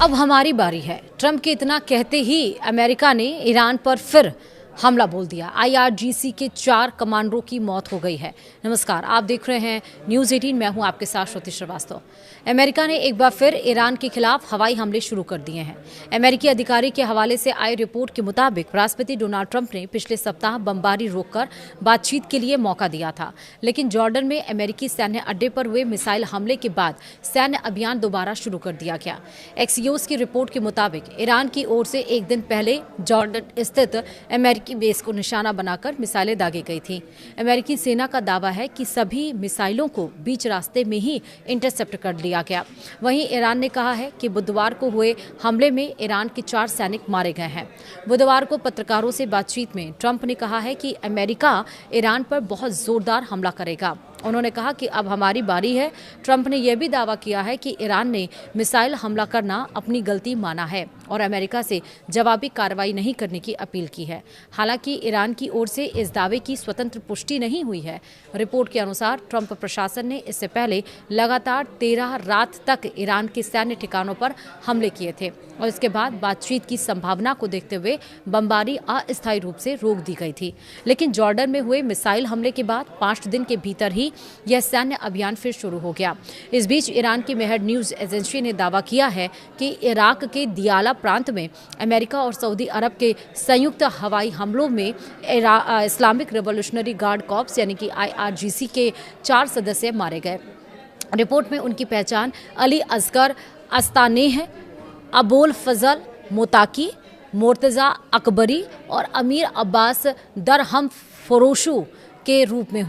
अब हमारी बारी है। ट्रंप के इतना कहते ही अमेरिका ने ईरान पर फिर हमला बोल दिया। IRGC के 4 कमांडरों की मौत हो गई है। नमस्कार, आप देख रहे हैं न्यूज़ 18। मैं हूं आपके साथ श्रुति श्रीवास्तव। अमेरिका ने एक बार फिर ईरान के खिलाफ हवाई हमले शुरू कर दिए हैं। अमेरिकी अधिकारी के हवाले से आई रिपोर्ट के मुताबिक राष्ट्रपति डोनाल्ड ट्रंप ने पिछले सप्ताह बमबारी रोककर बातचीत के लिए मौका दिया था, लेकिन जॉर्डन में अमेरिकी सैन्य अड्डे पर हुए मिसाइल हमले के बाद सैन्य अभियान दोबारा शुरू कर दिया गया। एक्सियोस की रिपोर्ट के मुताबिक ईरान की ओर से एक दिन पहले जॉर्डन स्थित अमेरिकी बेस को निशाना बनाकर मिसाइलें दागी गई थी। अमेरिकी सेना का दावा है कि सभी मिसाइलों को बीच रास्ते में ही इंटरसेप्ट कर लिया गया। वहीं ईरान ने कहा है कि बुधवार को हुए हमले में ईरान के 4 सैनिक मारे गए हैं। बुधवार को पत्रकारों से बातचीत में ट्रंप ने कहा है कि अमेरिका ईरान पर बहुत जोरदार हमला करेगा। उन्होंने कहा कि अब हमारी बारी है। ट्रंप ने यह भी दावा किया है कि ईरान ने मिसाइल हमला करना अपनी गलती माना है और अमेरिका से जवाबी कार्रवाई नहीं करने की अपील की है। हालांकि ईरान की ओर से इस दावे की स्वतंत्र पुष्टि नहीं हुई है। रिपोर्ट के अनुसार ट्रंप प्रशासन ने इससे पहले लगातार 13 रात तक ईरान के सैन्य ठिकानों पर हमले किए थे और इसके बाद बातचीत की संभावना को देखते हुए बमबारी अस्थायी रूप से रोक दी गई थी। लेकिन जॉर्डन में हुए मिसाइल हमले के बाद 5 दिन के भीतर ही यह सैन्य अभियान फिर शुरू हो गया। इस बीच ईरान की मेहर न्यूज एजेंसी ने दावा किया है कि इराक के दियाला प्रांत में अमेरिका और सऊदी अरब के संयुक्त हवाई हमलों में इस्लामिक रिवॉल्यूशनरी गार्ड कॉर्प्स यानी कि IRGC के 4 सदस्य मारे गए। रिपोर्ट में उनकी पहचान अली असगर अस्तानेह, अबोल फजल मोताकी, मुर्तजा अकबरी और अमीर अब्बास दरहम फरोशू के रूप में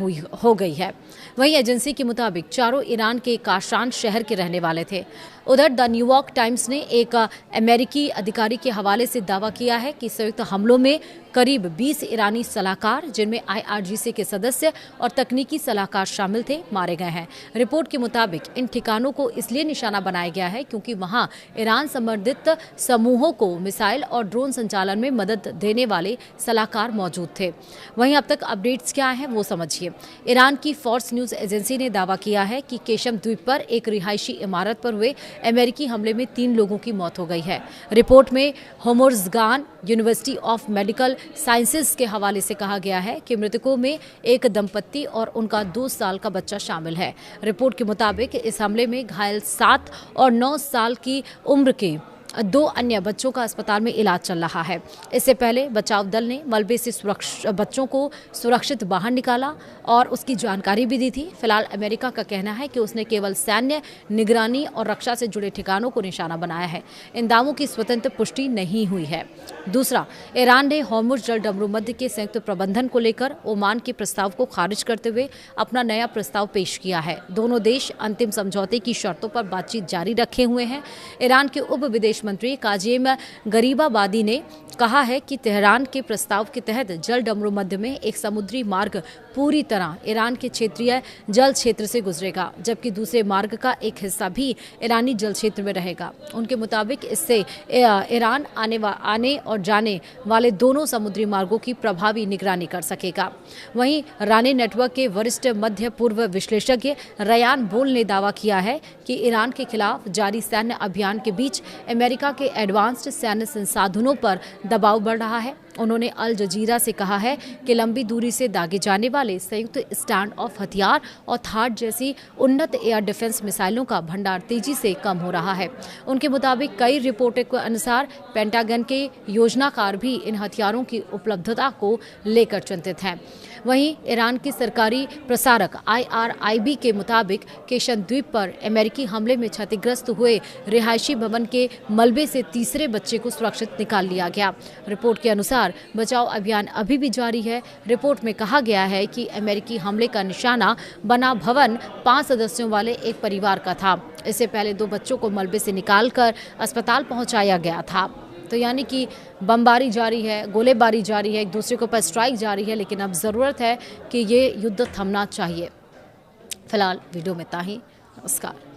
हो गई है। वहीं एजेंसी के मुताबिक चारों ईरान के काशान शहर के रहने वाले थे। उधर द न्यूयॉर्क टाइम्स ने एक अमेरिकी अधिकारी के हवाले से दावा किया है कि संयुक्त हमलों में करीब 20 ईरानी सलाहकार, जिनमें IRGC के सदस्य और तकनीकी सलाहकार शामिल थे, मारे गए हैं। रिपोर्ट के मुताबिक इन ठिकानों को इसलिए निशाना बनाया गया है क्योंकि वहां ईरान समर्थित समूहों को मिसाइल और ड्रोन संचालन में मदद देने वाले सलाहकार मौजूद थे। वहीं अब तक अपडेट्स क्या हैं वो समझिए। ईरान की फोर्स न्यूज एजेंसी ने दावा किया है कि केशम द्वीप पर एक रिहायशी इमारत पर हुए अमेरिकी हमले में 3 लोगों की मौत हो गई है। रिपोर्ट में होमोर्जगान यूनिवर्सिटी ऑफ मेडिकल साइंसेज के हवाले से कहा गया है कि मृतकों में एक दंपत्ति और उनका 2 साल का बच्चा शामिल है। रिपोर्ट के मुताबिक इस हमले में घायल 7 और 9 साल की उम्र के 2 अन्य बच्चों का अस्पताल में इलाज चल रहा है। इससे पहले बचाव दल ने मलबे से बच्चों को सुरक्षित बाहर निकाला और उसकी जानकारी भी दी थी। फिलहाल अमेरिका का कहना है कि उसने केवल सैन्य निगरानी और रक्षा से जुड़े ठिकानों को निशाना बनाया है। इन दावों की स्वतंत्र पुष्टि नहीं हुई है। दूसरा, ईरान ने हॉर्मुज़ जल डमरूमध्य के संयुक्त प्रबंधन को लेकर ओमान के प्रस्ताव को खारिज करते हुए अपना नया प्रस्ताव पेश किया है। दोनों देश अंतिम समझौते की शर्तों पर बातचीत जारी रखे हुए हैं। ईरान के उप विदेश मंत्री काजेम गरीबाबादी ने कहा है कि तेहरान के प्रस्ताव के तहत जल डमरूमध्य में एक समुद्री मार्ग पूरी तरह ईरान के क्षेत्रीय जल क्षेत्र से गुजरेगा, जबकि दूसरे मार्ग का एक हिस्सा भी ईरानी जल क्षेत्र में रहेगा। उनके मुताबिक इससे ईरान आने और जाने वाले दोनों समुद्री मार्गों की प्रभावी निगरानी कर सकेगा। वहीं रानी नेटवर्क के वरिष्ठ मध्य पूर्व विश्लेषज्ञ रयान बोल ने दावा किया है कि ईरान के खिलाफ जारी सैन्य अभियान के बीच अमेरिका के एडवांस्ड सैन्य संसाधनों पर दबाव बढ़ रहा है। उन्होंने अल जजीरा से कहा है कि लंबी दूरी से दागे जाने वाले संयुक्त स्टैंड ऑफ हथियार और थाड जैसी उन्नत एयर डिफेंस मिसाइलों का भंडार तेजी से कम हो रहा है। उनके मुताबिक कई रिपोर्टों के अनुसार पेंटागन के योजनाकार भी इन हथियारों की उपलब्धता को लेकर चिंतित हैं। वहीं ईरान की सरकारी प्रसारक IRIB के मुताबिक केशन द्वीप पर अमेरिकी हमले में क्षतिग्रस्त हुए रिहायशी भवन के मलबे से तीसरे बच्चे को सुरक्षित निकाल लिया गया। रिपोर्ट के अनुसार बचाव अभियान अभी भी जारी है। रिपोर्ट में कहा गया है कि अमेरिकी हमले का निशाना बना भवन 5 सदस्यों वाले एक परिवार का था। इससे पहले 2 बच्चों को मलबे से निकालकर अस्पताल पहुंचाया गया था। तो यानी कि बमबारी जारी है, गोलेबारी जारी है, एक दूसरे के ऊपर स्ट्राइक जारी है, लेकिन अब ज़रूरत है कि ये युद्ध थमना चाहिए। फिलहाल वीडियो में इतना ही। नमस्कार।